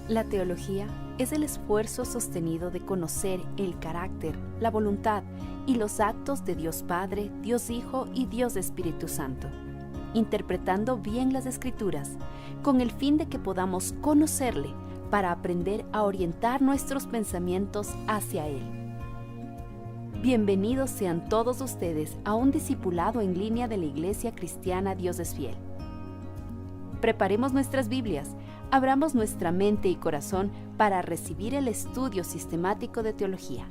La teología es el esfuerzo sostenido de conocer el carácter, la voluntad y los actos de Dios Padre, Dios Hijo y Dios Espíritu Santo, interpretando bien las Escrituras, con el fin de que podamos conocerle para aprender a orientar nuestros pensamientos hacia Él. Bienvenidos sean todos ustedes a un discipulado en línea de la Iglesia Cristiana Dios es Fiel. Preparemos nuestras Biblias, abramos nuestra mente y corazón para recibir el estudio sistemático de teología.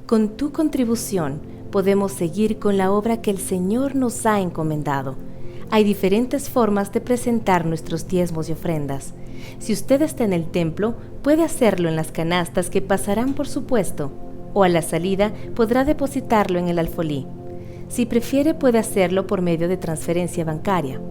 Con tu contribución podemos seguir con la obra que el Señor nos ha encomendado. Hay diferentes formas de presentar nuestros diezmos y ofrendas. Si usted está en el templo, puede hacerlo en las canastas que pasarán por su puesto, o a la salida podrá depositarlo en el alfolí. Si prefiere, puede hacerlo por medio de transferencia bancaria.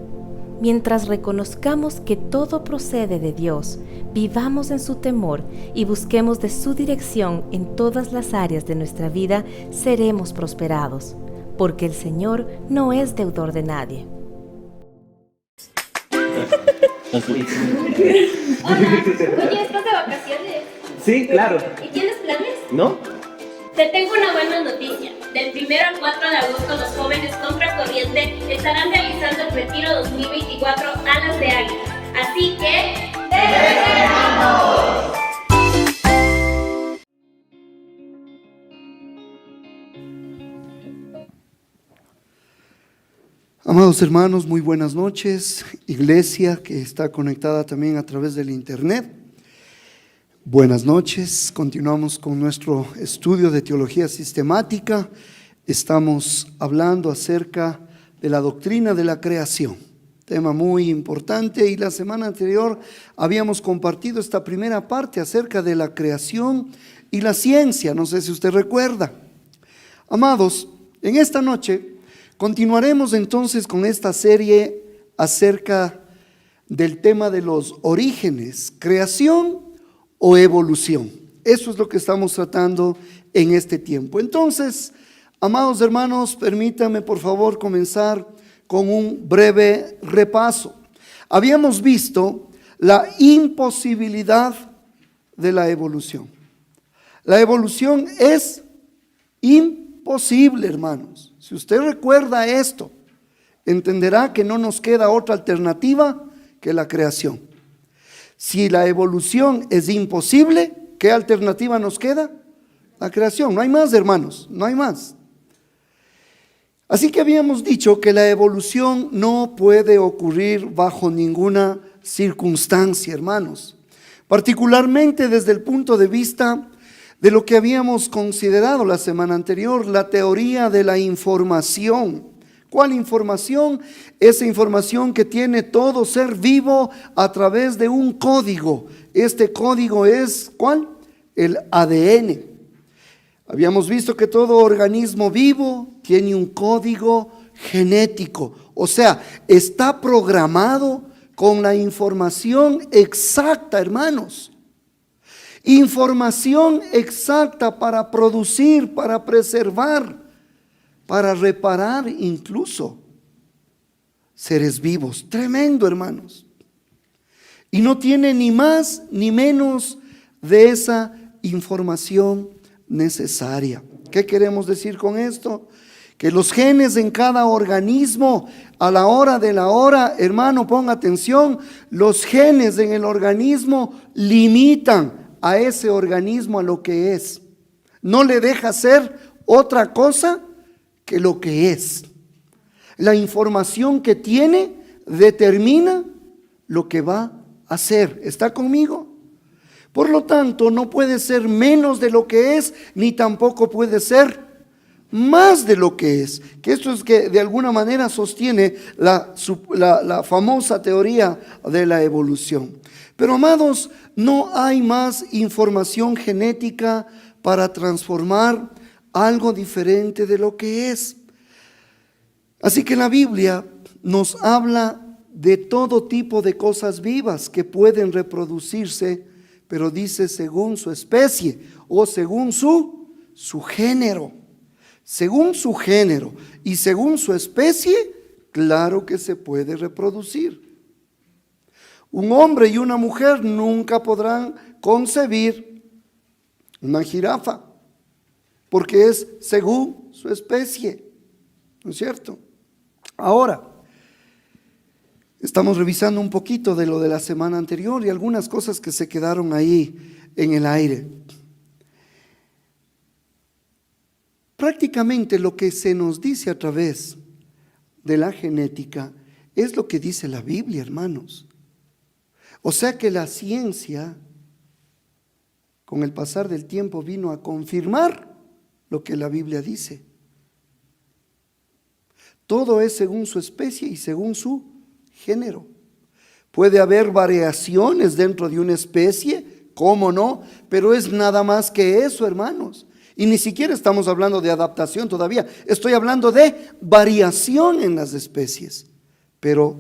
Mientras reconozcamos que todo procede de Dios, vivamos en su temor y busquemos de su dirección en todas las áreas de nuestra vida, seremos prosperados, porque el Señor no es deudor de nadie. Hola, oye, ¿estás de vacaciones? Sí, claro. ¿Y tienes planes? ¿No? Te tengo una buena noticia. Del 1 al 4 de agosto, los jóvenes Contracorriente estarán realizando el Retiro 2024 Alas de Águila. Así que... ¡te esperamos! Amados hermanos, muy buenas noches. Iglesia que está conectada también a través del internet. Buenas noches. Continuamos con nuestro estudio de teología sistemática. Estamos hablando acerca de la doctrina de la creación. Tema muy importante, y la semana anterior habíamos compartido esta primera parte acerca de la creación y la ciencia. No sé si usted recuerda. Amados, en esta noche continuaremos entonces con esta serie acerca del tema de los orígenes, creación o evolución. Eso es lo que estamos tratando en este tiempo. Entonces, amados hermanos, permítanme por favor comenzar con un breve repaso. Habíamos visto la imposibilidad de la evolución. La evolución es imposible, hermanos. Si usted recuerda esto, entenderá que no nos queda otra alternativa que la creación. Si la evolución es imposible, ¿qué alternativa nos queda? La creación. No hay más, hermanos, no hay más. Así que habíamos dicho que la evolución no puede ocurrir bajo ninguna circunstancia, hermanos. Particularmente desde el punto de vista de lo que habíamos considerado la semana anterior, la teoría de la información. ¿Cuál información? Esa información que tiene todo ser vivo a través de un código. Este código es, ¿cuál? El ADN. Habíamos visto que todo organismo vivo tiene un código genético, o sea, está programado con la información exacta, hermanos. Información exacta para producir, para preservar, para reparar incluso seres vivos. Tremendo, hermanos. Y no tiene ni más ni menos de esa información necesaria. ¿Qué queremos decir con esto? Que los genes en cada organismo, a la hora de la hora, hermano, ponga atención, los genes en el organismo limitan a ese organismo a lo que es. No le deja ser otra cosa que lo que es. La información que tiene determina lo que va a hacer. ¿Está conmigo? Por lo tanto, no puede ser menos de lo que es, ni tampoco puede ser más de lo que es. Que esto es que de alguna manera sostiene la famosa teoría de la evolución. Pero amados, no hay más información genética para transformar algo diferente de lo que es. Así que la Biblia nos habla de todo tipo de cosas vivas que pueden reproducirse, pero dice según su especie o según su género. Según su género y según su especie, claro que se puede reproducir. Un hombre y una mujer nunca podrán concebir una jirafa, porque es según su especie, ¿no es cierto? Ahora, estamos revisando un poquito de lo de la semana anterior y algunas cosas que se quedaron ahí en el aire. Prácticamente lo que se nos dice a través de la genética es lo que dice la Biblia, hermanos. O sea que la ciencia, con el pasar del tiempo, vino a confirmar lo que la Biblia dice. Todo es según su especie y según su género. Puede haber variaciones dentro de una especie, ¿cómo no? Pero es nada más que eso, hermanos. Y ni siquiera estamos hablando de adaptación todavía. Estoy hablando de variación en las especies. Pero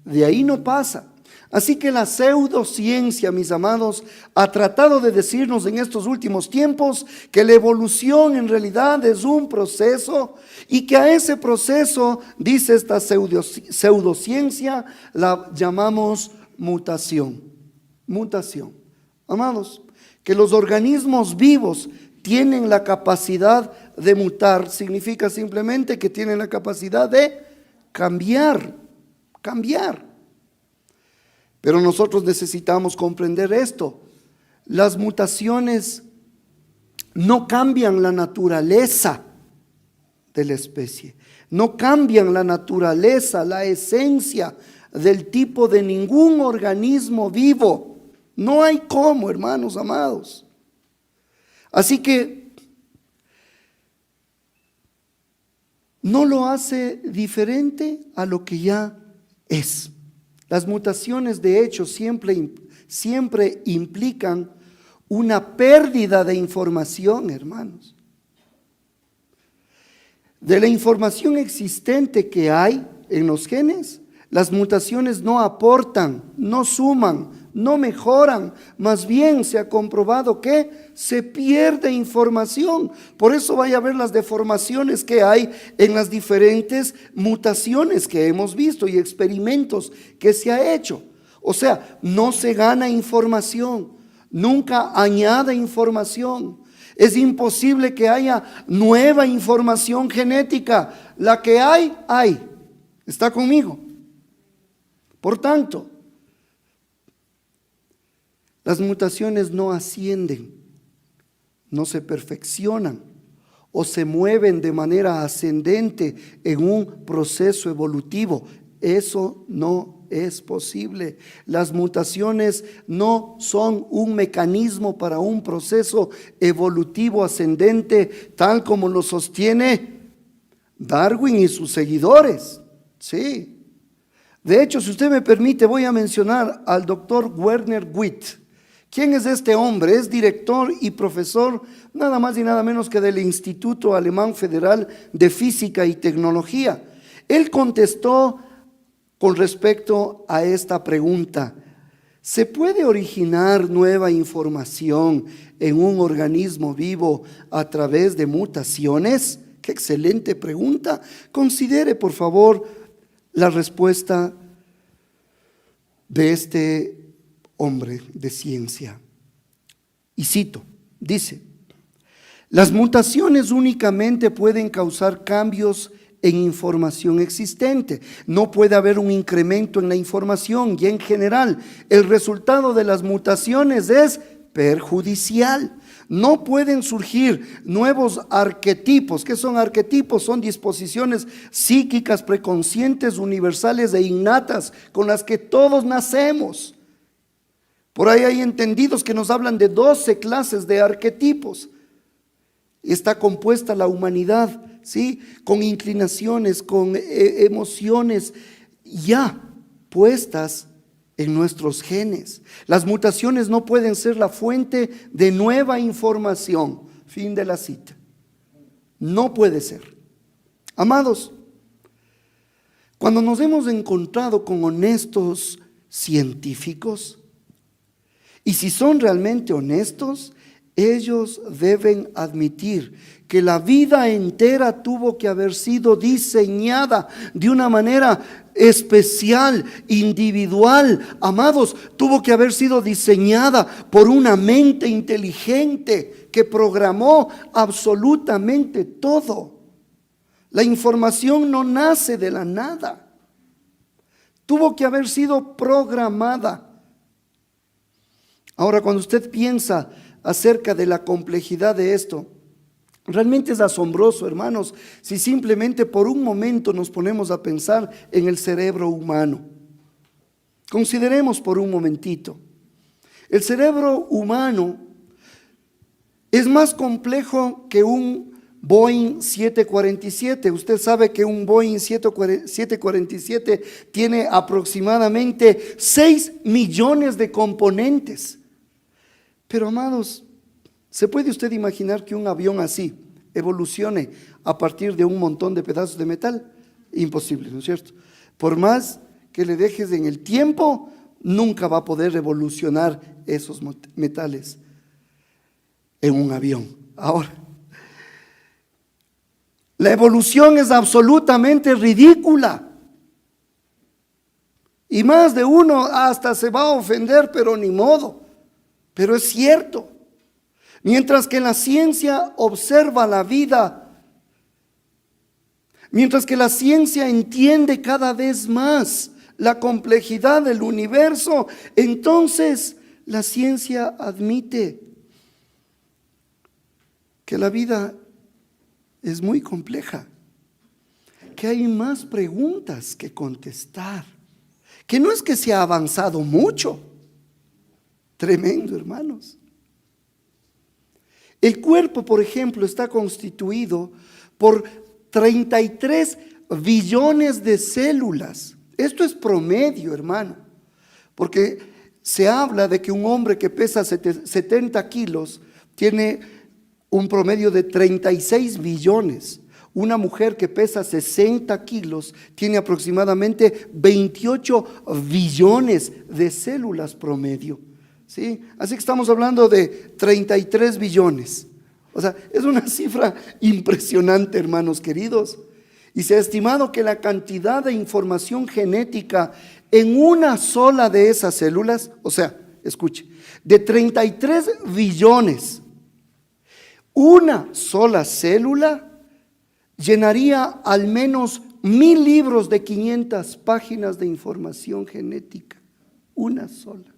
de ahí no pasa. Así que la pseudociencia, mis amados, ha tratado de decirnos en estos últimos tiempos que la evolución en realidad es un proceso y que a ese proceso, dice esta pseudociencia, la llamamos mutación. Mutación. Amados, que los organismos vivos tienen la capacidad de mutar, significa simplemente que tienen la capacidad de cambiar. Pero nosotros necesitamos comprender esto. Las mutaciones no cambian la naturaleza de la especie. No cambian la naturaleza, la esencia del tipo de ningún organismo vivo. No hay cómo, hermanos amados. Así que no lo hace diferente a lo que ya es. Las mutaciones, de hecho, siempre implican una pérdida de información, hermanos. De la información existente que hay en los genes, las mutaciones no aportan, no suman, no mejoran. Más bien se ha comprobado que se pierde información. Por eso vaya a ver las deformaciones que hay en las diferentes mutaciones que hemos visto y experimentos que se ha hecho. O sea, no se gana información, nunca añade información. Es imposible que haya nueva información genética. La que hay, hay. ¿Está conmigo? Por tanto, las mutaciones no ascienden, no se perfeccionan o se mueven de manera ascendente en un proceso evolutivo. Eso no es posible. Las mutaciones no son un mecanismo para un proceso evolutivo ascendente, tal como lo sostiene Darwin y sus seguidores. Sí. De hecho, si usted me permite, voy a mencionar al doctor Werner Witt. ¿Quién es este hombre? Es director y profesor nada más y nada menos que del Instituto Alemán Federal de Física y Tecnología. Él contestó con respecto a esta pregunta: ¿se puede originar nueva información en un organismo vivo a través de mutaciones? ¡Qué excelente pregunta! Considere, por favor, la respuesta de este hombre de ciencia. Y cito, dice: las mutaciones únicamente pueden causar cambios en información existente. No puede haber un incremento en la información y en general el resultado de las mutaciones es perjudicial. No pueden surgir nuevos arquetipos. ¿Qué son arquetipos? Son disposiciones psíquicas preconscientes, universales e innatas con las que todos nacemos. Por ahí hay entendidos que nos hablan de 12 clases de arquetipos. Está compuesta la humanidad, ¿sí?, con inclinaciones, con emociones ya puestas en nuestros genes. Las mutaciones no pueden ser la fuente de nueva información. Fin de la cita. No puede ser. Amados, cuando nos hemos encontrado con honestos científicos, y si son realmente honestos, ellos deben admitir que la vida entera tuvo que haber sido diseñada de una manera especial, individual. Amados, tuvo que haber sido diseñada por una mente inteligente que programó absolutamente todo. La información no nace de la nada. Tuvo que haber sido programada. Ahora, cuando usted piensa acerca de la complejidad de esto, realmente es asombroso, hermanos, si simplemente por un momento nos ponemos a pensar en el cerebro humano. Consideremos por un momentito. El cerebro humano es más complejo que un Boeing 747. Usted sabe que un Boeing 747 tiene aproximadamente 6 millones de componentes. Pero, amados, ¿se puede usted imaginar que un avión así evolucione a partir de un montón de pedazos de metal? Imposible, ¿no es cierto? Por más que le dejes en el tiempo, nunca va a poder evolucionar esos metales en un avión. Ahora, la evolución es absolutamente ridícula. Y más de uno hasta se va a ofender, pero ni modo. Pero es cierto. Mientras que la ciencia observa la vida, mientras que la ciencia entiende cada vez más la complejidad del universo, entonces la ciencia admite que la vida es muy compleja. que hay más preguntas que contestar, que no es que se ha avanzado mucho. Tremendo, hermanos. El cuerpo, por ejemplo, está constituido por 33 billones de células. Esto es promedio, hermano, porque se habla de que un hombre que pesa 70 kilos tiene un promedio de 36 billones. Una mujer que pesa 60 kilos tiene aproximadamente 28 billones de células promedio. ¿Sí? Así que estamos hablando de 33 billones. O sea, es una cifra impresionante, hermanos queridos. Y se ha estimado que la cantidad de información genética en una sola de esas células, o sea, escuche, de 33 billones, una sola célula llenaría al menos 1000 libros de 500 páginas de información genética. Una sola.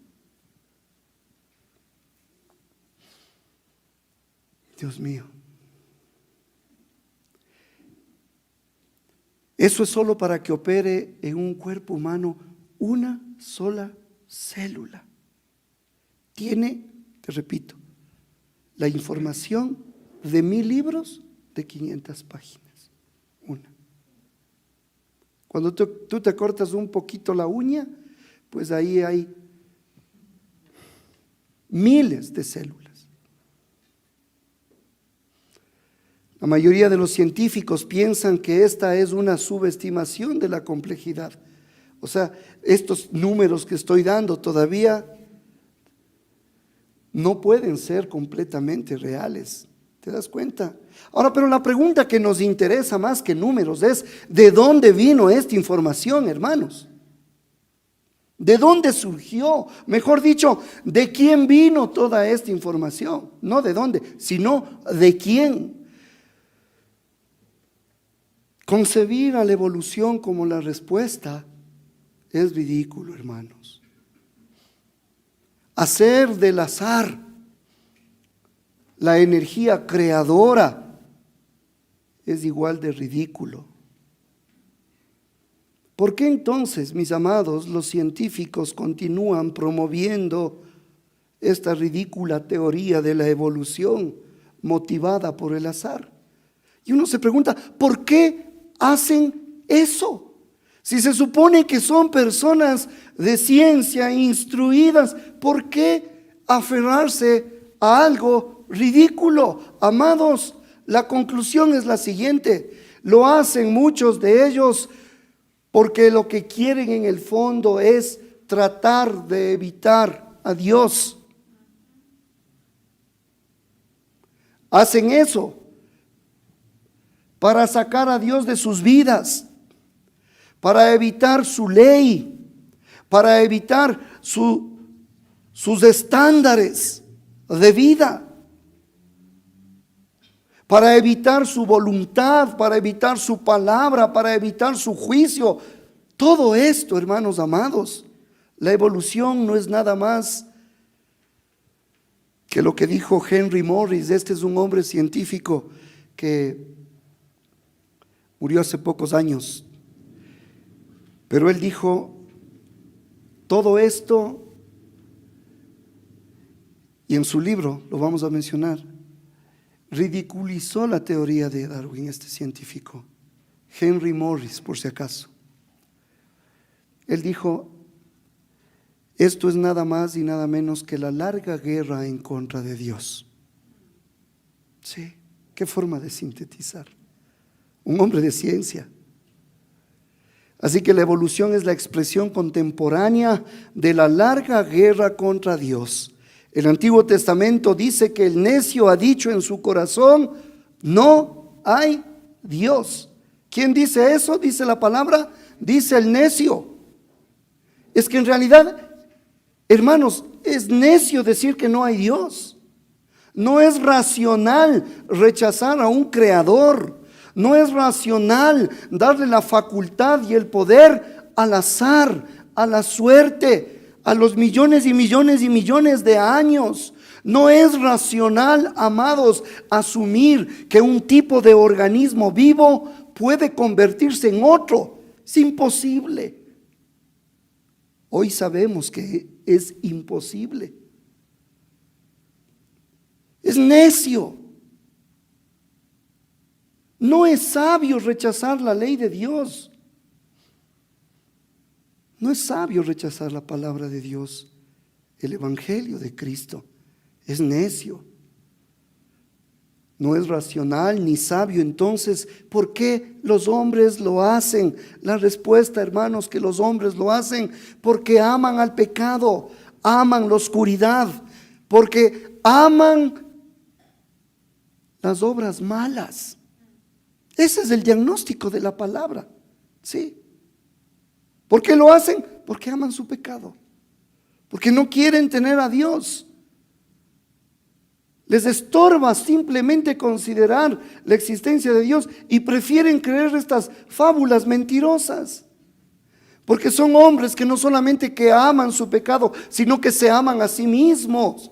Dios mío. Eso es solo para que opere en un cuerpo humano una sola célula. Tiene, te repito, la información de 1000 libros de 500 páginas. Una. Cuando tú te cortas un poquito la uña, pues ahí hay miles de células. La mayoría de los científicos piensan que esta es una subestimación de la complejidad. O sea, estos números que estoy dando todavía no pueden ser completamente reales. ¿Te das cuenta? Ahora, pero la pregunta que nos interesa más que números es: ¿de dónde vino esta información, hermanos? ¿De dónde surgió? Mejor dicho, ¿de quién vino toda esta información? No de dónde, sino de quién. Concebir a la evolución como la respuesta es ridículo, hermanos. Hacer del azar la energía creadora es igual de ridículo. ¿Por qué entonces, mis amados, los científicos continúan promoviendo esta ridícula teoría de la evolución motivada por el azar? Y uno se pregunta, ¿por qué hacen eso? Si se supone que son personas de ciencia instruidas, ¿por qué aferrarse a algo ridículo? Amados, la conclusión es la siguiente: lo hacen muchos de ellos porque lo que quieren en el fondo es tratar de evitar a Dios. Hacen eso para sacar a Dios de sus vidas, para evitar su ley, para evitar sus estándares de vida, para evitar su voluntad, para evitar su palabra, para evitar su juicio. Todo esto, hermanos amados, la evolución no es nada más que lo que dijo Henry Morris. Este es un hombre científico que murió hace pocos años, pero él dijo: todo esto, y en su libro lo vamos a mencionar, ridiculizó la teoría de Darwin, este científico, Henry Morris, por si acaso. Él dijo: esto es nada más y nada menos que la larga guerra en contra de Dios. Sí, qué forma de sintetizar. Un hombre de ciencia. Así que la evolución es la expresión contemporánea de la larga guerra contra Dios. El Antiguo Testamento dice que el necio ha dicho en su corazón: no hay Dios. ¿Quién dice eso? Dice la palabra, dice el necio. Es que en realidad, hermanos, es necio decir que no hay Dios. No es racional rechazar a un creador. No es racional darle la facultad y el poder al azar, a la suerte, a los millones y millones y millones de años. No es racional, amados, asumir que un tipo de organismo vivo puede convertirse en otro. Es imposible. Hoy sabemos que es imposible. Es necio. No es sabio rechazar la ley de Dios. No es sabio rechazar la palabra de Dios, el evangelio de Cristo. Es necio. No es racional ni sabio. Entonces, ¿por qué los hombres lo hacen? La respuesta, hermanos, que los hombres lo hacen porque aman al pecado, aman la oscuridad, porque aman las obras malas. Ese es el diagnóstico de la palabra. ¿Sí? ¿Por qué lo hacen? Porque aman su pecado, porque no quieren tener a Dios. Les estorba simplemente considerar la existencia de Dios y prefieren creer estas fábulas mentirosas. Porque son hombres que no solamente que aman su pecado, sino que se aman a sí mismos.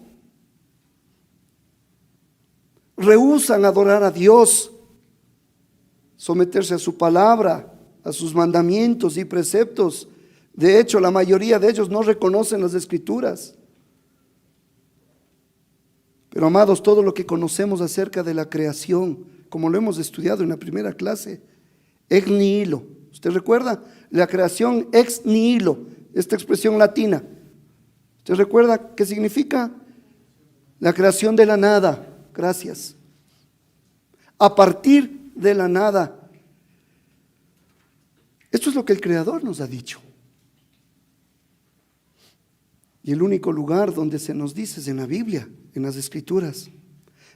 Rehúsan adorar a Dios, someterse a su palabra, a sus mandamientos y preceptos. De hecho, la mayoría de ellos no reconocen las Escrituras. Pero amados, todo lo que conocemos acerca de la creación, como lo hemos estudiado en la primera clase, ex nihilo. ¿Usted recuerda? La creación ex nihilo, esta expresión latina. ¿Usted recuerda qué significa? La creación de la nada. Gracias. A partir de la nada. Esto es lo que el Creador nos ha dicho. Y el único lugar donde se nos dice es en la Biblia, en las Escrituras.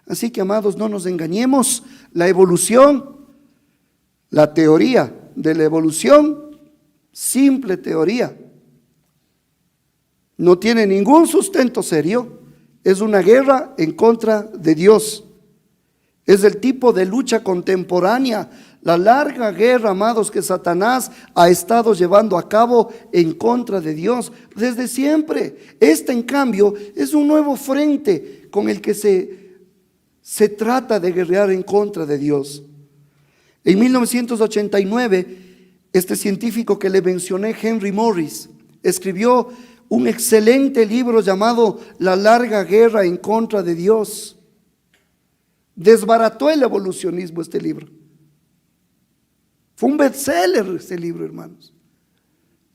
Así que, amados, no nos engañemos. La evolución, la teoría de la evolución, simple teoría, no tiene ningún sustento serio. Es una guerra en contra de Dios. Es el tipo de lucha contemporánea, la larga guerra, amados, que Satanás ha estado llevando a cabo en contra de Dios desde siempre. Esta, en cambio, es un nuevo frente con el que se trata de guerrear en contra de Dios. En 1989, este científico que le mencioné, Henry Morris, escribió un excelente libro llamado La larga guerra en contra de Dios. Desbarató el evolucionismo este libro. Fue un bestseller este libro, hermanos.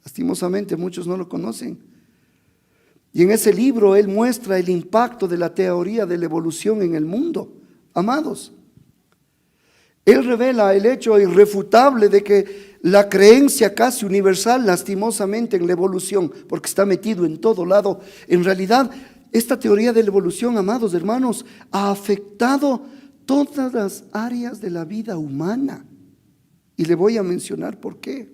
Lastimosamente muchos no lo conocen. Y en ese libro él muestra el impacto de la teoría de la evolución en el mundo. Amados, él revela el hecho irrefutable de que la creencia casi universal, lastimosamente, en la evolución, porque está metido en todo lado, en realidad esta teoría de la evolución, amados hermanos, ha afectado todas las áreas de la vida humana. Y le voy a mencionar por qué.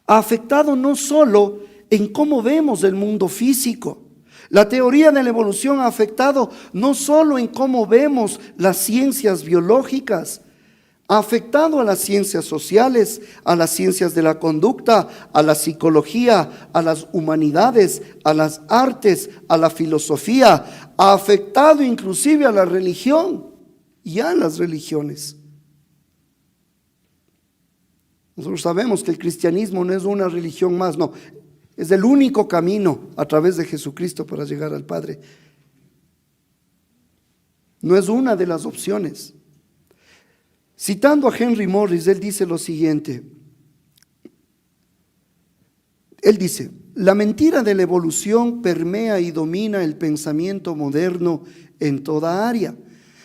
Ha afectado no solo en cómo vemos el mundo físico. La teoría de la evolución ha afectado no solo en cómo vemos las ciencias biológicas, ha afectado a las ciencias sociales, a las ciencias de la conducta, a la psicología, a las humanidades, a las artes, a la filosofía, ha afectado inclusive a la religión y a las religiones. Nosotros sabemos que el cristianismo no es una religión más, no, es el único camino a través de Jesucristo para llegar al Padre. No es una de las opciones. Citando a Henry Morris, él dice lo siguiente. Él dice: la mentira de la evolución permea y domina el pensamiento moderno en toda área.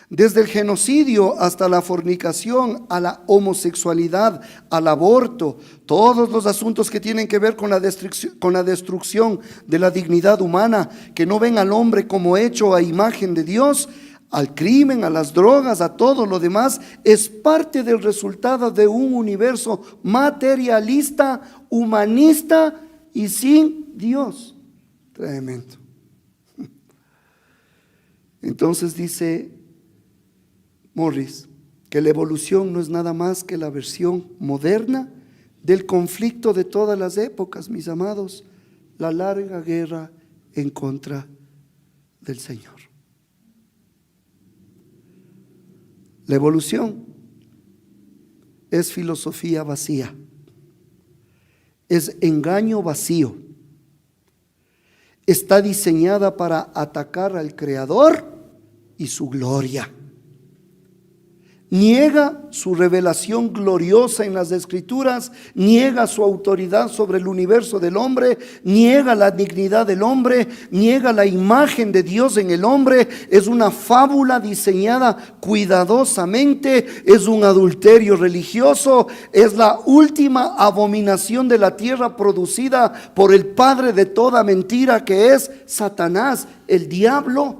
Desde el genocidio hasta la fornicación, a la homosexualidad, al aborto, todos los asuntos que tienen que ver con la destrucción de la dignidad humana, que no ven al hombre como hecho a imagen de Dios, al crimen, a las drogas, a todo lo demás, es parte del resultado de un universo materialista, humanista y sin Dios. Tremendo. Entonces dice Morris que la evolución no es nada más que la versión moderna del conflicto de todas las épocas, mis amados, la larga guerra en contra del Señor. La evolución es filosofía vacía, es engaño vacío. Está diseñada para atacar al Creador y su gloria. Niega su revelación gloriosa en las Escrituras, niega su autoridad sobre el universo del hombre, niega la dignidad del hombre, niega la imagen de Dios en el hombre. Es una fábula diseñada cuidadosamente, es un adulterio religioso, es la última abominación de la tierra producida por el padre de toda mentira, que es Satanás, el diablo.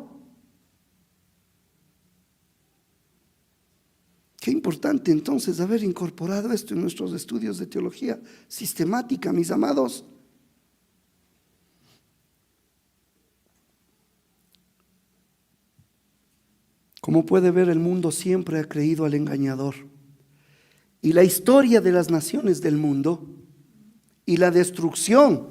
Qué importante entonces haber incorporado esto en nuestros estudios de teología sistemática, mis amados. Como puede ver, el mundo siempre ha creído al engañador. Y la historia de las naciones del mundo y la destrucción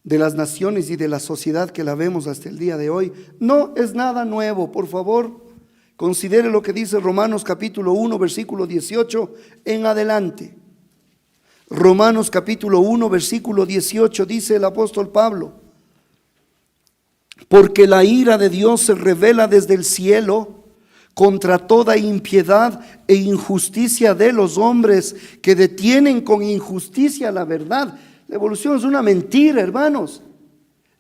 de las naciones y de la sociedad que la vemos hasta el día de hoy no es nada nuevo. Por favor, considere lo que dice Romanos capítulo 1, versículo 18 en adelante. Romanos capítulo 1, versículo 18, dice el apóstol Pablo: porque la ira de Dios se revela desde el cielo contra toda impiedad e injusticia de los hombres que detienen con injusticia la verdad. La evolución es una mentira, hermanos.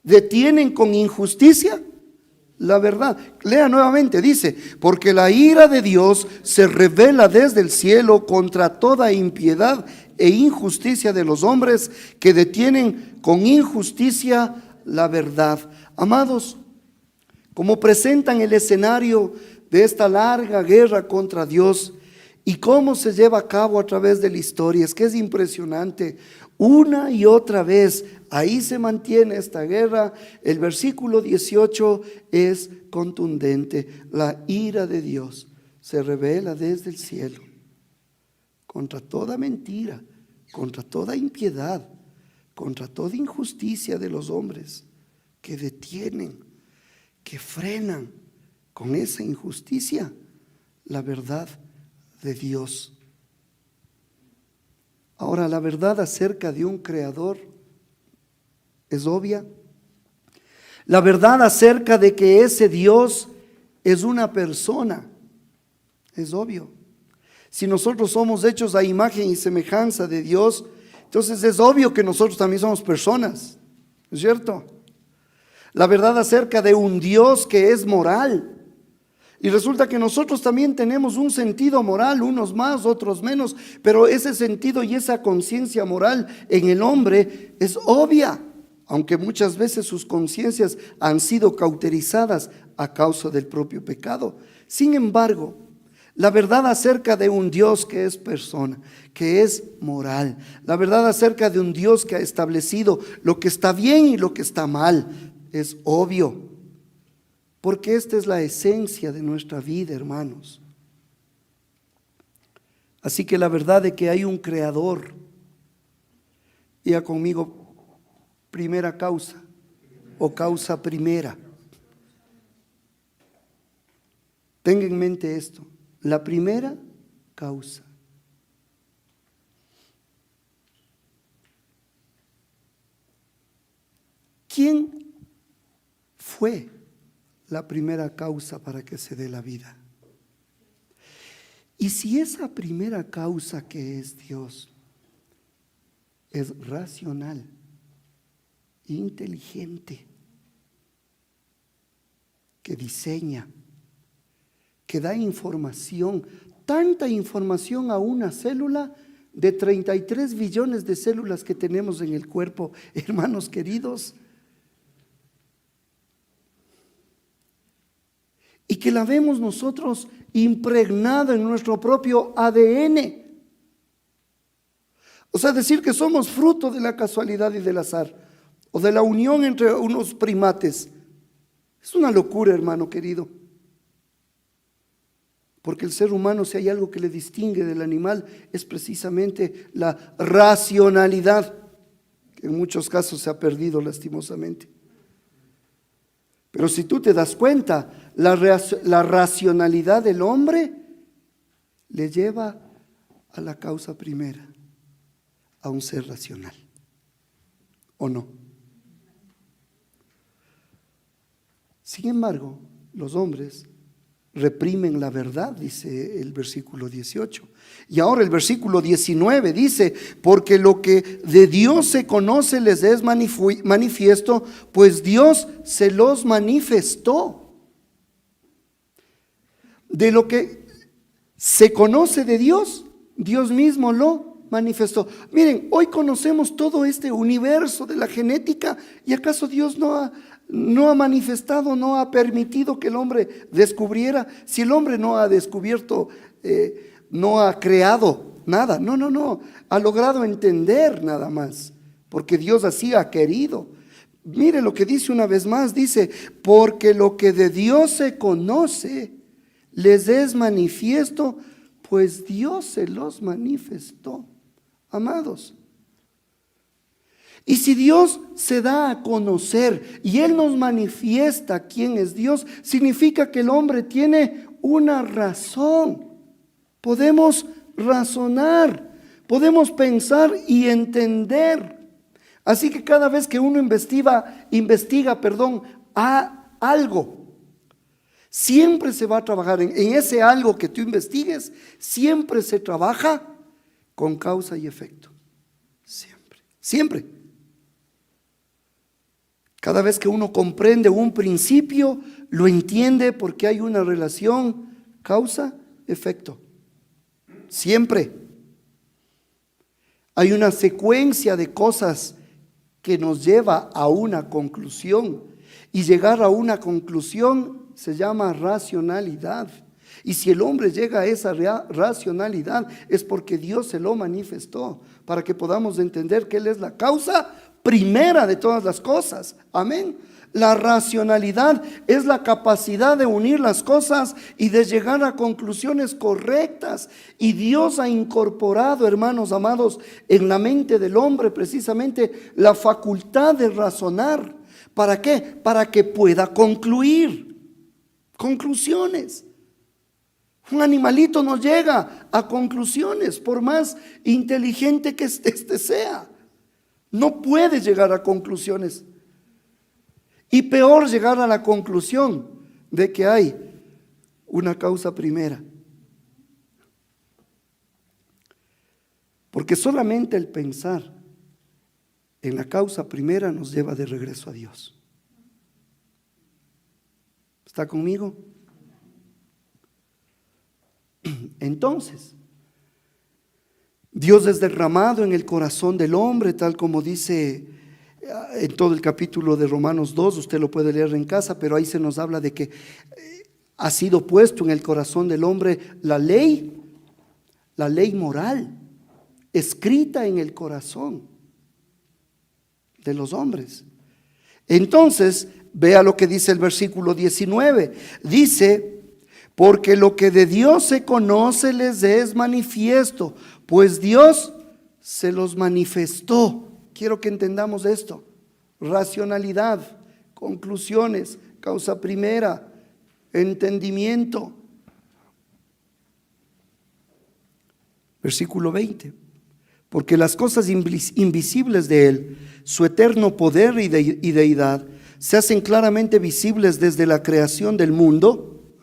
Detienen con injusticia la verdad. Lea nuevamente, dice: porque la ira de Dios se revela desde el cielo contra toda impiedad e injusticia de los hombres que detienen con injusticia la verdad. Amados, como presentan el escenario de esta larga guerra contra Dios y cómo se lleva a cabo a través de la historia, es que es impresionante. Una y otra vez ahí se mantiene esta guerra. El versículo 18 es contundente: la ira de Dios se revela desde el cielo contra toda mentira, contra toda impiedad, contra toda injusticia de los hombres que detienen, que frenan con esa injusticia la verdad de Dios. Ahora, la verdad acerca de un creador es obvia. La verdad acerca de que ese Dios es una persona es obvio. Si nosotros somos hechos a imagen y semejanza de Dios, entonces es obvio que nosotros también somos personas, ¿no es cierto? La verdad acerca de un Dios que es moral. Y resulta que nosotros también tenemos un sentido moral, unos más, otros menos, pero ese sentido y esa conciencia moral en el hombre es obvia, aunque muchas veces sus conciencias han sido cauterizadas a causa del propio pecado. Sin embargo, la verdad acerca de un Dios que es persona, que es moral, la verdad acerca de un Dios que ha establecido lo que está bien y lo que está mal, es obvio. Porque esta es la esencia de nuestra vida, hermanos. Así que la verdad de que hay un creador, ya conmigo, primera causa o causa primera. Tenga en mente esto, la primera causa. ¿Quién fue la primera causa para que se dé la vida? Y si esa primera causa, que es Dios, es racional, inteligente, que diseña, que da información, tanta información a una célula de 33 billones de células que tenemos en el cuerpo, hermanos queridos, y que la vemos nosotros impregnada en nuestro propio ADN. O sea, decir que somos fruto de la casualidad y del azar, o de la unión entre unos primates, es una locura, hermano querido. Porque el ser humano, si hay algo que le distingue del animal, es precisamente la racionalidad, que en muchos casos se ha perdido lastimosamente. Pero si tú te das cuenta, la racionalidad del hombre le lleva a la causa primera, a un ser racional, ¿o no? Sin embargo, los hombres reprimen la verdad, dice el versículo 18. Y ahora el versículo 19 dice, porque lo que de Dios se conoce les es manifiesto, pues Dios se los manifestó. De lo que se conoce de Dios, Dios mismo lo manifestó. Miren, hoy conocemos todo este universo de la genética, ¿y acaso Dios no ha manifestado, no ha permitido que el hombre descubriera? Si el hombre no ha descubierto, no ha creado nada, no, ha logrado entender nada más, porque Dios así ha querido. Mire lo que dice una vez más, dice, porque lo que de Dios se conoce les es manifiesto, pues Dios se los manifestó. Amados, y si Dios se da a conocer y Él nos manifiesta quién es Dios, significa que el hombre tiene una razón. Podemos razonar, podemos pensar y entender. Así que cada vez que uno investiga, a algo, siempre se va a trabajar en ese algo que tú investigues, siempre se trabaja con causa y efecto. Siempre. Cada vez que uno comprende un principio, lo entiende porque hay una relación causa-efecto. Siempre. Hay una secuencia de cosas que nos lleva a una conclusión. Y llegar a una conclusión se llama racionalidad. Y si el hombre llega a esa racionalidad es porque Dios se lo manifestó, para que podamos entender que Él es la causa primera de todas las cosas. Amén. La racionalidad es la capacidad de unir las cosas y de llegar a conclusiones correctas. Y Dios ha incorporado, hermanos amados, en la mente del hombre precisamente la facultad de razonar. ¿Para qué? Para que pueda concluir. Conclusiones. Un animalito no llega a conclusiones, por más inteligente que este sea. No puede llegar a conclusiones. Y peor, llegar a la conclusión de que hay una causa primera. Porque solamente el pensar en la causa primera nos lleva de regreso a Dios. ¿Está conmigo? Entonces, Dios es derramado en el corazón del hombre, tal como dice en todo el capítulo de Romanos 2, usted lo puede leer en casa, pero ahí se nos habla de que ha sido puesto en el corazón del hombre la ley moral, escrita en el corazón de los hombres. Entonces, vea lo que dice el versículo 19, dice, porque lo que de Dios se conoce les es manifiesto, pues Dios se los manifestó. Quiero que entendamos esto. Racionalidad, conclusiones, causa primera, entendimiento. Versículo 20. Porque las cosas invisibles de Él, su eterno poder y deidad, se hacen claramente visibles desde la creación del mundo,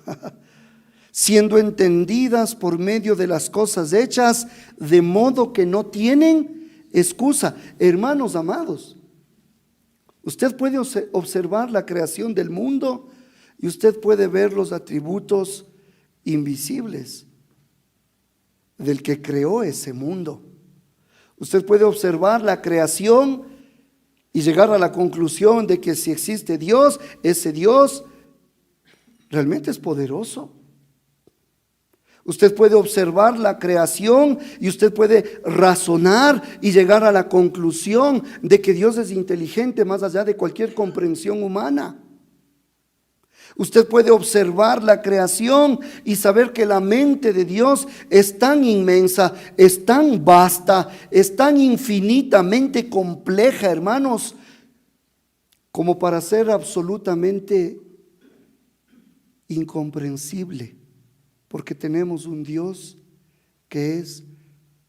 siendo entendidas por medio de las cosas hechas, de modo que no tienen excusa. Hermanos amados, usted puede observar la creación del mundo y usted puede ver los atributos invisibles del que creó ese mundo. Usted puede observar la creación y llegar a la conclusión de que si existe Dios, ese Dios realmente es poderoso. Usted puede observar la creación y usted puede razonar y llegar a la conclusión de que Dios es inteligente más allá de cualquier comprensión humana. Usted puede observar la creación y saber que la mente de Dios es tan inmensa, es tan vasta, es tan infinitamente compleja, hermanos, como para ser absolutamente incomprensible. Porque tenemos un Dios que es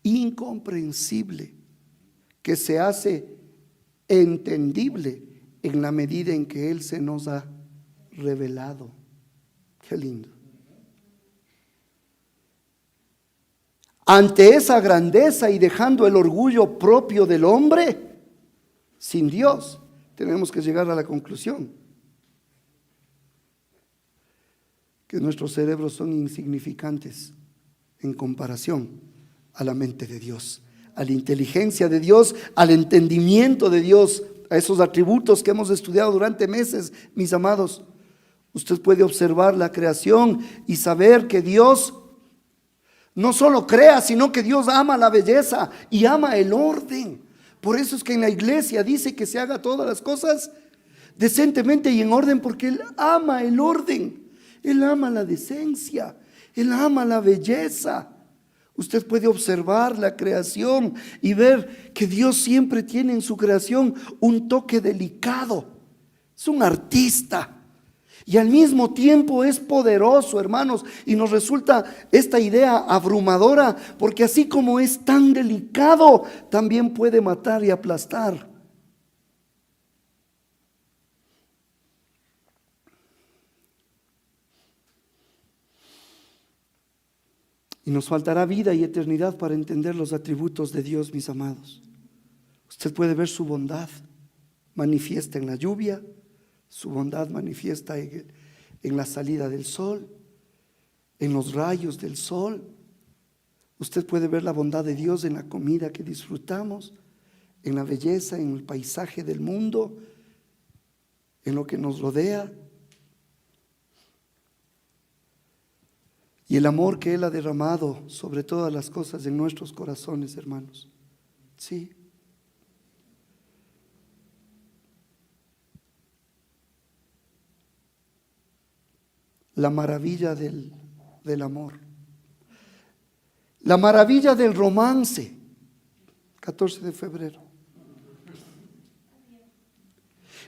incomprensible, que se hace entendible en la medida en que Él se nos ha revelado. Qué lindo. Ante esa grandeza y dejando el orgullo propio del hombre, sin Dios, tenemos que llegar a la conclusión que nuestros cerebros son insignificantes en comparación a la mente de Dios, a la inteligencia de Dios, al entendimiento de Dios, a esos atributos que hemos estudiado durante meses, mis amados. Usted puede observar la creación y saber que Dios no solo crea, sino que Dios ama la belleza y ama el orden. Por eso es que en la iglesia dice que se haga todas las cosas decentemente y en orden, porque Él ama el orden, Él ama la decencia, Él ama la belleza. Usted puede observar la creación y ver que Dios siempre tiene en su creación un toque delicado. Es un artista. Y al mismo tiempo es poderoso, hermanos, y nos resulta esta idea abrumadora, porque así como es tan delicado, también puede matar y aplastar. Y nos faltará vida y eternidad para entender los atributos de Dios, mis amados. Usted puede ver su bondad manifiesta en la lluvia, su bondad manifiesta en la salida del sol, en los rayos del sol. Usted puede ver la bondad de Dios en la comida que disfrutamos, en la belleza, en el paisaje del mundo, en lo que nos rodea. Y el amor que Él ha derramado sobre todas las cosas en nuestros corazones, hermanos. Sí. La maravilla del amor. La maravilla del romance. 14 de febrero.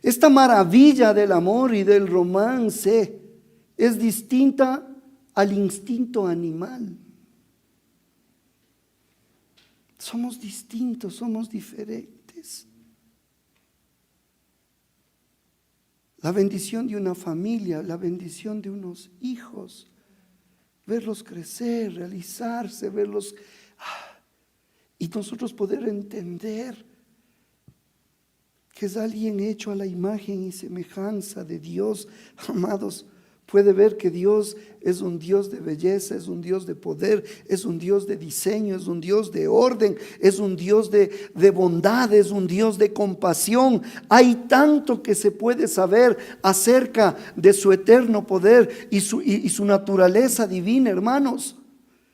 Esta maravilla del amor y del romance es distinta al instinto animal. Somos distintos, somos diferentes. La bendición de una familia, la bendición de unos hijos, verlos crecer, realizarse, verlos, y nosotros poder entender que es alguien hecho a la imagen y semejanza de Dios, amados. Puede ver que Dios es un Dios de belleza, es un Dios de poder, es un Dios de diseño, es un Dios de orden, es un Dios de bondad, es un Dios de compasión. Hay tanto que se puede saber acerca de su eterno poder y su naturaleza divina, hermanos.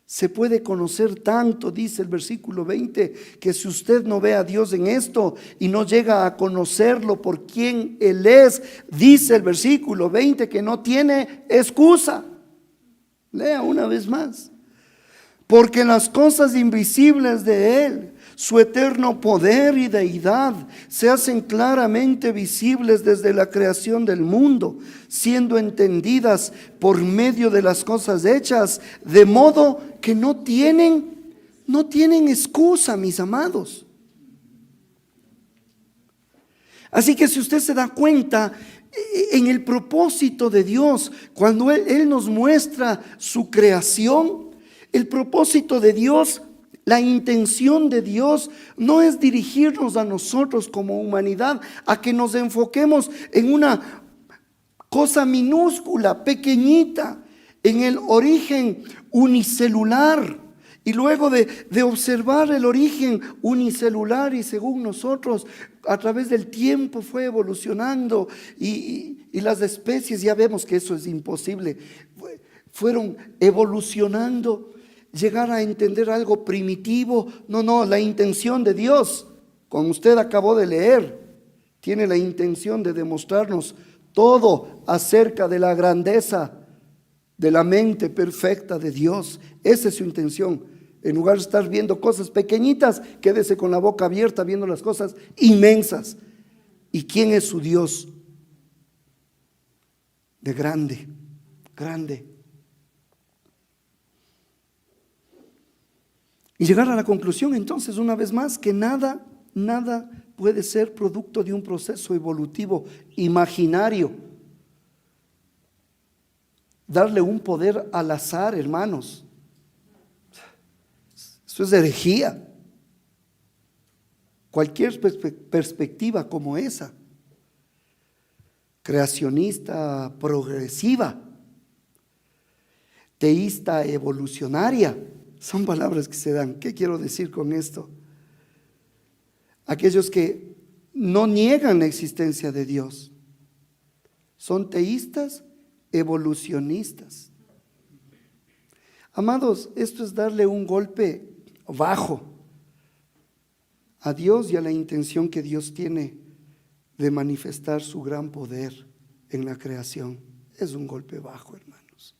Se puede conocer tanto, dice el versículo 20, que si usted no ve a Dios en esto y no llega a conocerlo por quien Él es, dice el versículo 20 que no tiene excusa. Lea una vez más. Porque las cosas invisibles de Él, su eterno poder y deidad, se hacen claramente visibles desde la creación del mundo, siendo entendidas por medio de las cosas hechas, de modo que no tienen excusa, mis amados. Así que si usted se da cuenta, en el propósito de Dios, cuando Él nos muestra su creación, el propósito de Dios, la intención de Dios no es dirigirnos a nosotros como humanidad a que nos enfoquemos en una cosa minúscula, pequeñita, en el origen unicelular. Y luego de observar el origen unicelular y según nosotros a través del tiempo fue evolucionando y las especies, ya vemos que eso es imposible, fueron evolucionando, llegar a entender algo primitivo. No, la intención de Dios, como usted acabó de leer, tiene la intención de demostrarnos todo acerca de la grandeza de la mente perfecta de Dios. Esa es su intención. En lugar de estar viendo cosas pequeñitas, quédese con la boca abierta viendo las cosas inmensas. ¿Y quién es su Dios? De grande, grande. Y llegar a la conclusión entonces una vez más que nada puede ser producto de un proceso evolutivo imaginario. Darle un poder al azar, hermanos, eso es herejía. Cualquier perspectiva como esa, creacionista progresiva, teísta evolucionaria, son palabras que se dan. ¿Qué quiero decir con esto? Aquellos que no niegan la existencia de Dios son teístas evolucionistas. Amados, esto es darle un golpe bajo a Dios y a la intención que Dios tiene de manifestar su gran poder en la creación. Es un golpe bajo, hermanos.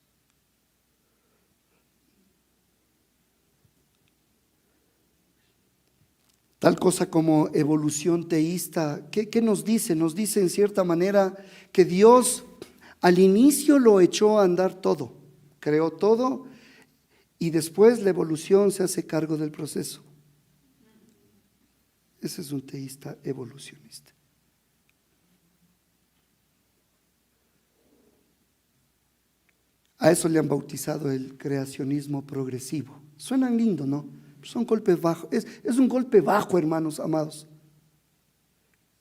Tal cosa como evolución teísta, ¿qué nos dice? Nos dice en cierta manera que Dios al inicio lo echó a andar todo, creó todo y después la evolución se hace cargo del proceso. Ese es un teísta evolucionista. A eso le han bautizado el creacionismo progresivo. Suenan lindo, ¿no? Son golpes bajos. Es un golpe bajo, hermanos amados.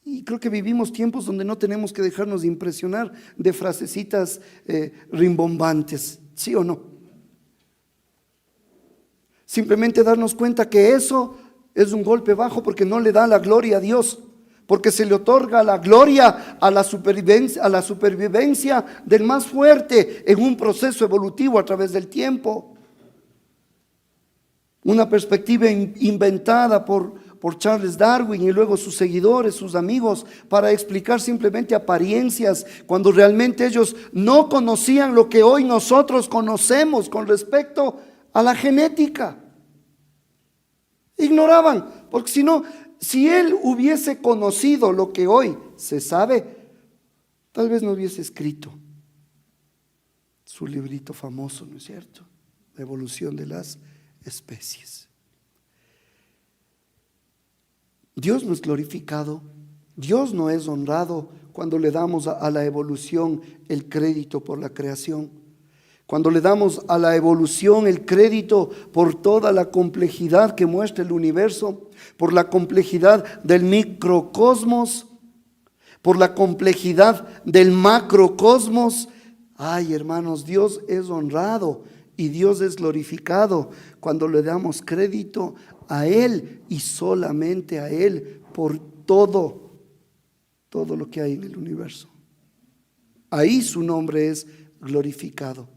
Y creo que vivimos tiempos donde no tenemos que dejarnos de impresionar de frasecitas rimbombantes, ¿sí o no? Simplemente darnos cuenta que eso es un golpe bajo porque no le da la gloria a Dios, porque se le otorga la gloria a la supervivencia del más fuerte en un proceso evolutivo a través del tiempo. Una perspectiva inventada por Charles Darwin y luego sus seguidores, sus amigos, para explicar simplemente apariencias, cuando realmente ellos no conocían lo que hoy nosotros conocemos con respecto a la genética. Ignoraban, porque si él hubiese conocido lo que hoy se sabe, tal vez no hubiese escrito su librito famoso, ¿no es cierto? La evolución de las especies. Dios no es glorificado, Dios no es honrado cuando le damos a la evolución el crédito por la creación, cuando le damos a la evolución el crédito por toda la complejidad que muestra el universo, por la complejidad del microcosmos, por la complejidad del macrocosmos. Ay, hermanos, Dios es honrado y Dios es glorificado cuando le damos crédito a Él y solamente a Él por todo lo que hay en el universo. Ahí su nombre es glorificado.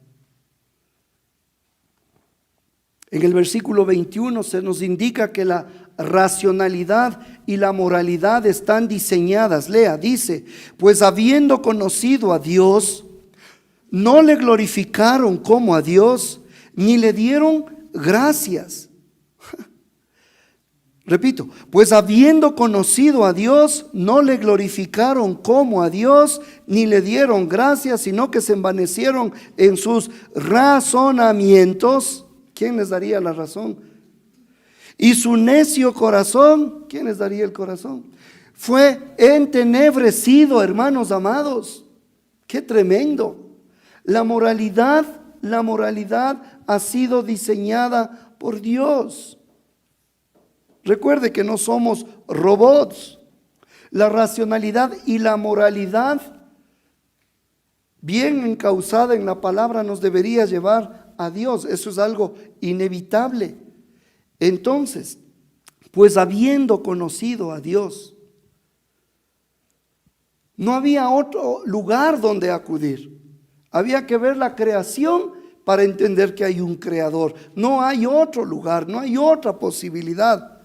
En el versículo 21 se nos indica que la racionalidad y la moralidad están diseñadas. Lea, dice, pues habiendo conocido a Dios, no le glorificaron como a Dios, ni le dieron gracias. Repito, pues habiendo conocido a Dios, no le glorificaron como a Dios, ni le dieron gracias, sino que se envanecieron en sus razonamientos. ¿Quién les daría la razón? Y su necio corazón, ¿quién les daría el corazón? Fue entenebrecido, hermanos amados. ¡Qué tremendo! La moralidad ha sido diseñada por Dios. Recuerde que no somos robots. La racionalidad y la moralidad, bien encauzada en la palabra, nos debería llevar a Dios. Eso es algo inevitable. Entonces, pues habiendo conocido a Dios, no había otro lugar donde acudir. Había que ver la creación para entender que hay un creador. No hay otro lugar, no hay otra posibilidad.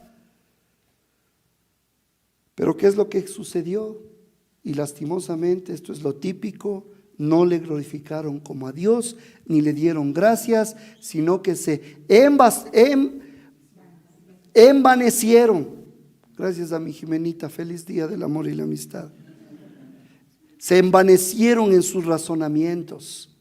Pero ¿qué es lo que sucedió? Y lastimosamente, esto es lo típico, no le glorificaron como a Dios, ni le dieron gracias, sino que se envanecieron. Gracias a mi Jimenita, feliz día del amor y la amistad. Se envanecieron en sus razonamientos.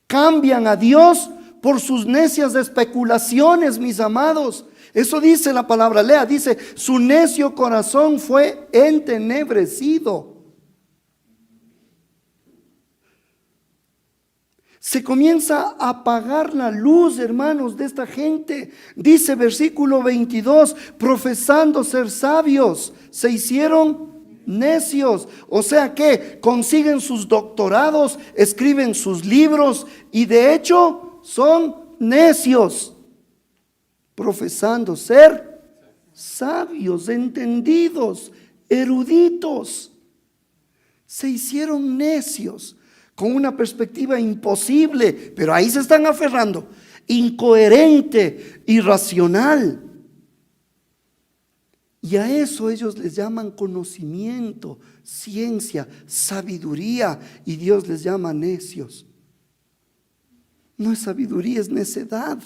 Cambian a Dios por sus necias especulaciones, mis amados. Eso dice la palabra, lea, dice, su necio corazón fue entenebrecido. Se comienza a apagar la luz, hermanos, de esta gente. Dice versículo 22, profesando ser sabios, se hicieron necios. O sea que consiguen sus doctorados, escriben sus libros y de hecho son necios. Profesando ser sabios, entendidos, eruditos. Se hicieron necios. Con una perspectiva imposible, pero ahí se están aferrando, incoherente, irracional. Y a eso ellos les llaman conocimiento, ciencia, sabiduría, y Dios les llama necios. No es sabiduría, es necedad.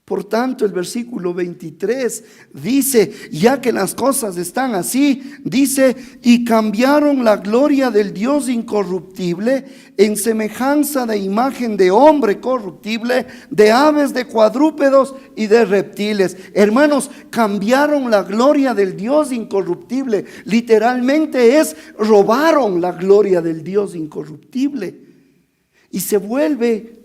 Por tanto, el versículo 23 dice, ya que las cosas están así, dice, y cambiaron la gloria del Dios incorruptible en semejanza de imagen de hombre corruptible, de aves, de cuadrúpedos y de reptiles. Hermanos, cambiaron la gloria del Dios incorruptible. Literalmente robaron la gloria del Dios incorruptible. Y se vuelven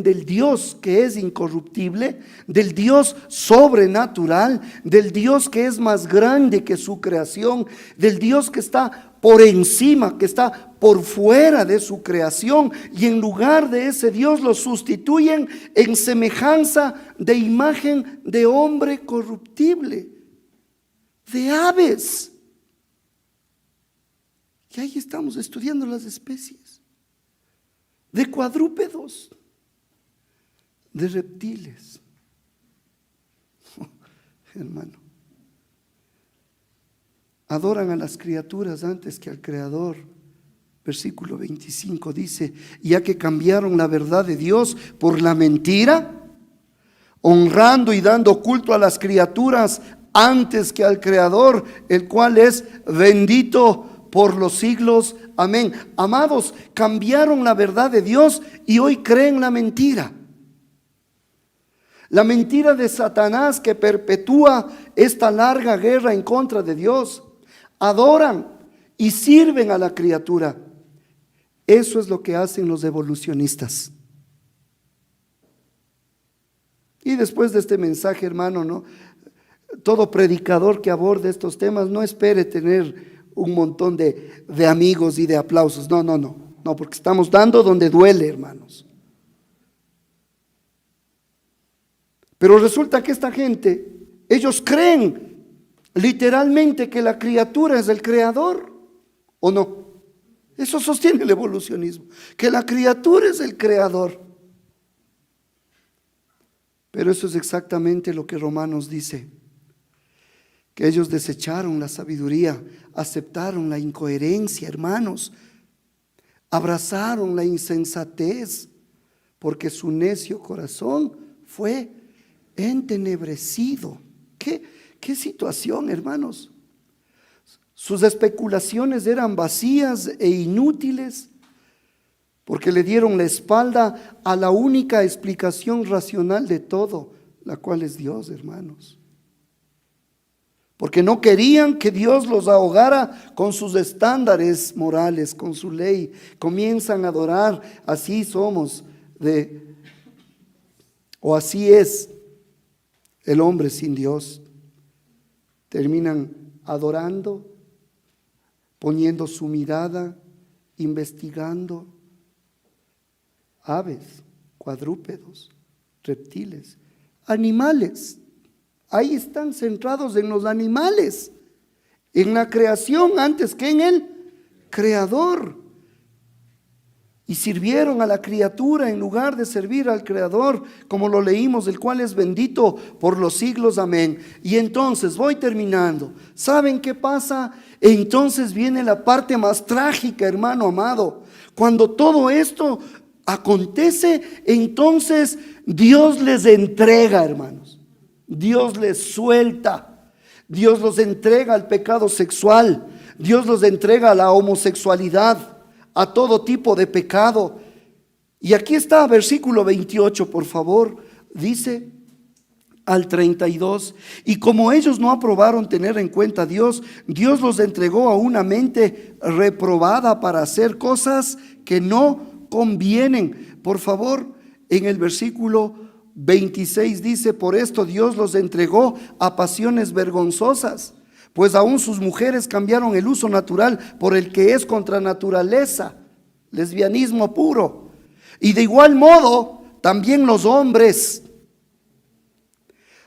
del Dios que es incorruptible, del Dios sobrenatural, del Dios que es más grande que su creación, del Dios que está por encima, que está por fuera de su creación, y en lugar de ese Dios lo sustituyen en semejanza de imagen de hombre corruptible, de aves. Y ahí estamos estudiando las especies. De cuadrúpedos, de reptiles. Hermano, adoran a las criaturas antes que al Creador. Versículo 25 dice, ya que cambiaron la verdad de Dios por la mentira, honrando y dando culto a las criaturas antes que al Creador, el cual es bendito por los siglos. Amén. Amados, cambiaron la verdad de Dios y hoy creen la mentira. La mentira de Satanás que perpetúa esta larga guerra en contra de Dios. Adoran y sirven a la criatura. Eso es lo que hacen los evolucionistas. Y después de este mensaje, hermano, ¿no? Todo predicador que aborde estos temas no espere tener un montón de amigos y de aplausos. No, porque estamos dando donde duele, hermanos. Pero resulta que esta gente, ellos creen literalmente que la criatura es el creador, ¿o no? Eso sostiene el evolucionismo, que la criatura es el creador. Pero eso es exactamente lo que Romanos dice, que ellos desecharon la sabiduría, aceptaron la incoherencia, hermanos, abrazaron la insensatez, porque su necio corazón fue entenebrecido. ¿Qué situación, hermanos? Sus especulaciones eran vacías e inútiles, porque le dieron la espalda a la única explicación racional de todo, la cual es Dios, hermanos. Porque no querían que Dios los ahogara con sus estándares morales, con su ley. Comienzan a adorar, así somos, o así es el hombre sin Dios. Terminan adorando, poniendo su mirada, investigando aves, cuadrúpedos, reptiles, animales. Ahí están centrados en los animales, en la creación antes que en el Creador. Y sirvieron a la criatura en lugar de servir al Creador, como lo leímos, el cual es bendito por los siglos. Amén. Y entonces, voy terminando. ¿Saben qué pasa? Entonces viene la parte más trágica, hermano amado. Cuando todo esto acontece, entonces Dios les entrega, hermanos. Dios les suelta, Dios los entrega al pecado sexual, Dios los entrega a la homosexualidad, a todo tipo de pecado. Y aquí está, versículo 28, por favor, dice al 32, y como ellos no aprobaron tener en cuenta a Dios, Dios los entregó a una mente reprobada para hacer cosas que no convienen. Por favor, en el versículo 26 dice, por esto Dios los entregó a pasiones vergonzosas, pues aún sus mujeres cambiaron el uso natural por el que es contra naturaleza, lesbianismo puro. Y de igual modo, también los hombres,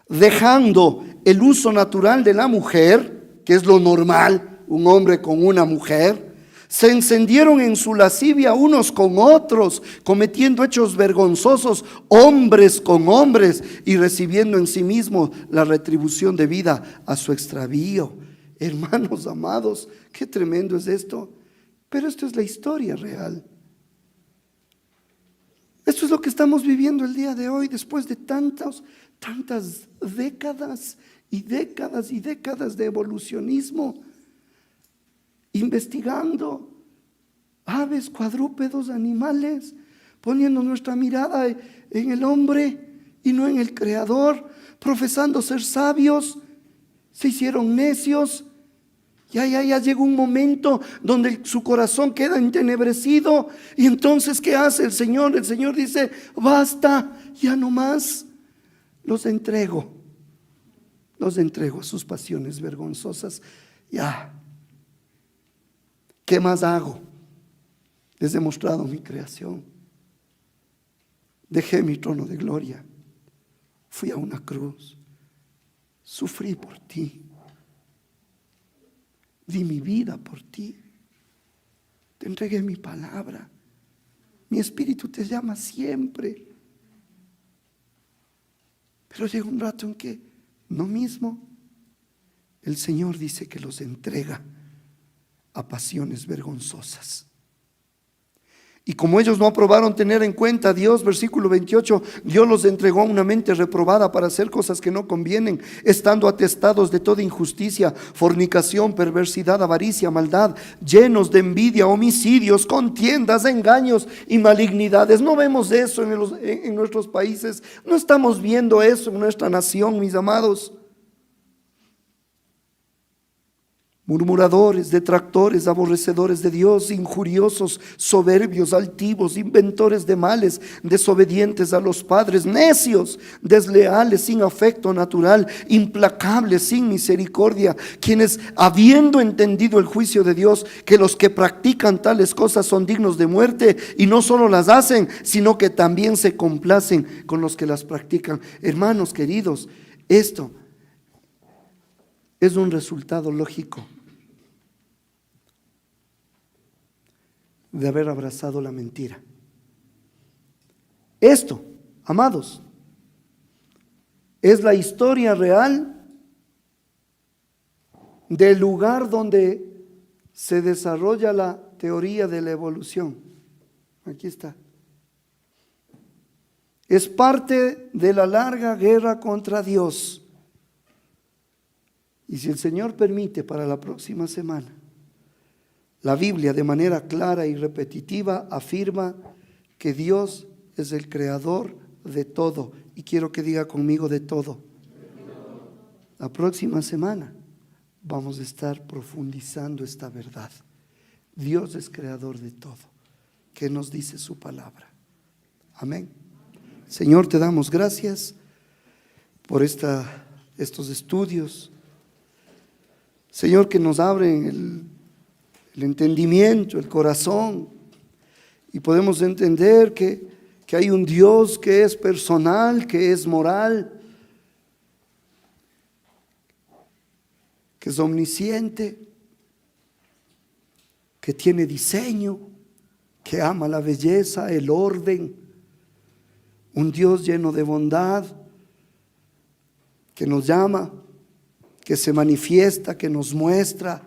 dejando el uso natural de la mujer, que es lo normal, un hombre con una mujer, se encendieron en su lascivia unos con otros, cometiendo hechos vergonzosos, hombres con hombres, y recibiendo en sí mismos la retribución debida a su extravío. Hermanos amados, qué tremendo es esto. Pero esto es la historia real. Esto es lo que estamos viviendo el día de hoy, después de tantas décadas y décadas y décadas de evolucionismo, investigando aves, cuadrúpedos, animales, poniendo nuestra mirada en el hombre y no en el Creador, profesando ser sabios, se hicieron necios. Ya llegó un momento donde su corazón queda entenebrecido. Y entonces, ¿qué hace el Señor? El Señor dice, basta, ya no más. Los entrego a sus pasiones vergonzosas. Ya. ¿Qué más hago? Les he mostrado mi creación. Dejé mi trono de gloria. Fui a una cruz. Sufrí por ti. Di mi vida por ti. Te entregué mi palabra. Mi espíritu te llama siempre. Pero llega un rato en que no mismo. El Señor dice que los entrega a pasiones vergonzosas. Y como ellos no aprobaron tener en cuenta a Dios, versículo 28, Dios los entregó a una mente reprobada para hacer cosas que no convienen, estando atestados de toda injusticia, fornicación, perversidad, avaricia, maldad, llenos de envidia, homicidios, contiendas, engaños y malignidades. No vemos eso en nuestros países, no estamos viendo eso en nuestra nación, mis amados. Murmuradores, detractores, aborrecedores de Dios, injuriosos, soberbios, altivos, inventores de males, desobedientes a los padres, necios, desleales, sin afecto natural, implacables, sin misericordia, quienes, habiendo entendido el juicio de Dios, que los que practican tales cosas son dignos de muerte, y no solo las hacen, sino que también se complacen con los que las practican. Hermanos queridos, esto es un resultado lógico de haber abrazado la mentira. Esto, amados, es la historia real del lugar donde se desarrolla la teoría de la evolución. Aquí está. Es parte de la larga guerra contra Dios. Y si el Señor permite, para la próxima semana, la Biblia de manera clara y repetitiva afirma que Dios es el creador de todo. Y quiero que diga conmigo de todo. La próxima semana vamos a estar profundizando esta verdad. Dios es creador de todo. ¿Qué nos dice su palabra? Amén. Señor, te damos gracias por estos estudios. Señor, que nos abren el entendimiento, el corazón, y podemos entender que hay un Dios que es personal, que es moral, que es omnisciente, que tiene diseño, que ama la belleza, el orden, un Dios lleno de bondad, que nos llama, que se manifiesta, que nos muestra,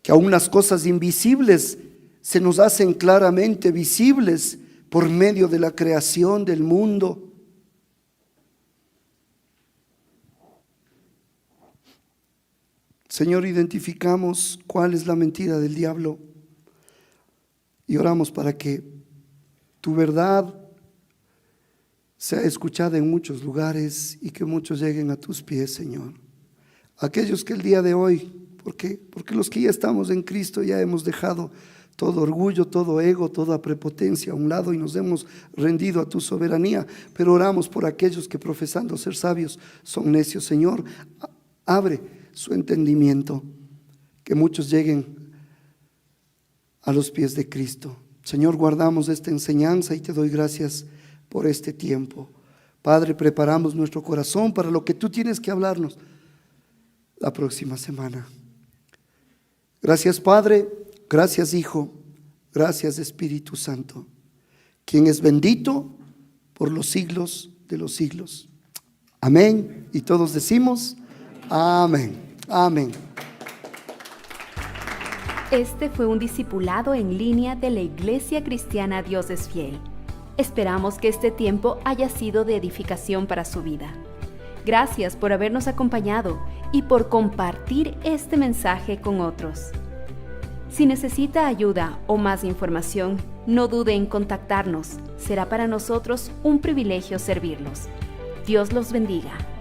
que aún las cosas invisibles se nos hacen claramente visibles por medio de la creación del mundo. Señor, identificamos cuál es la mentira del diablo. Y oramos para que tu verdad sea escuchada en muchos lugares y que muchos lleguen a tus pies, Señor. Aquellos que el día de hoy, porque los que ya estamos en Cristo ya hemos dejado todo orgullo, todo ego, toda prepotencia a un lado y nos hemos rendido a tu soberanía, pero oramos por aquellos que profesando ser sabios son necios. Señor, abre su entendimiento, que muchos lleguen a los pies de Cristo. Señor, guardamos esta enseñanza y te doy gracias por este tiempo. Padre, preparamos nuestro corazón para lo que tú tienes que hablarnos la próxima semana. Gracias, Padre, gracias, Hijo, gracias, Espíritu Santo, quien es bendito por los siglos de los siglos. Amén. Y todos decimos amén. Amén. Este fue un discipulado en línea de la Iglesia Cristiana Dios es Fiel. Esperamos que este tiempo haya sido de edificación para su vida. Gracias por habernos acompañado y por compartir este mensaje con otros. Si necesita ayuda o más información, no dude en contactarnos. Será para nosotros un privilegio servirlos. Dios los bendiga.